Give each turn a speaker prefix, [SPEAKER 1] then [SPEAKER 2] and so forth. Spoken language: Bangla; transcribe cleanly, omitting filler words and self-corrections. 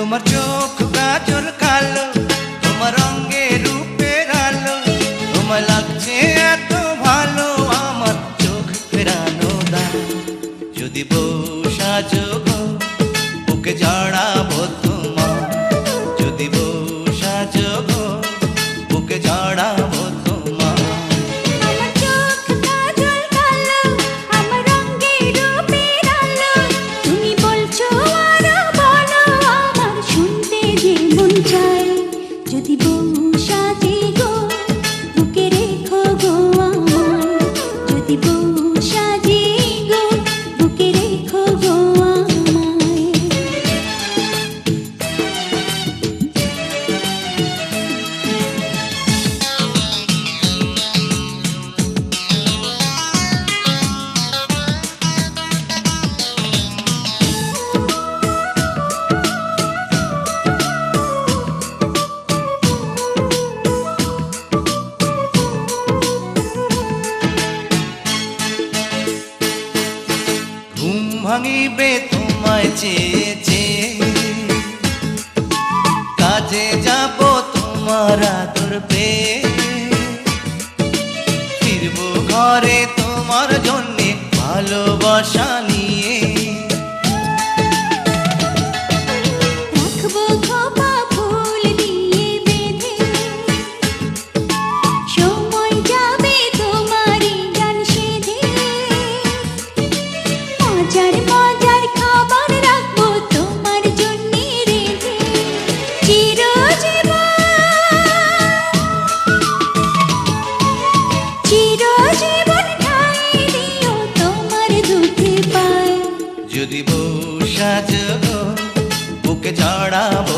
[SPEAKER 1] তোমার চোখ গাজর কালো, তোমার রঙে রূপের আলো, তোমার লাগছে এত ভালো আমার চোখ ফেরানো দাও। যদি বউ সাজো গো বুকে জড়াবো তোমার, যদি বউ সাজো গো বুকে জড়াবো তোমার।
[SPEAKER 2] আমার চোখ কাজল কালো, আমার রঙে রূপের আলো, তুমি বলছো আরো বলো আমার শুনতে যে মন চায়। যদি বউ সাজে গো বুকে রেখো গো আমায়, যদি বউ সাজে গো বুকে রেখো গো আমায়।
[SPEAKER 1] ঘুম ভাঙিবে তোমায় চেয়ে চেয়ে, কাজে যাব তোমার আদর পেয়ে, ফিরবো ঘরে তোমার জন্যে ভালোবাসা নিয়ে।
[SPEAKER 2] রাখবো খোপা ফুল দিয়ে বেঁধে, সময় যাবে তোমারই গান সেধে, মজার মজার খাবার রাখবো তোমার জন্যে রেঁধে। চিরজীবন ঠাঁই দিও তোমার দুধে পায়।
[SPEAKER 1] যদি বউ সাজো গো বুকে জড়াবো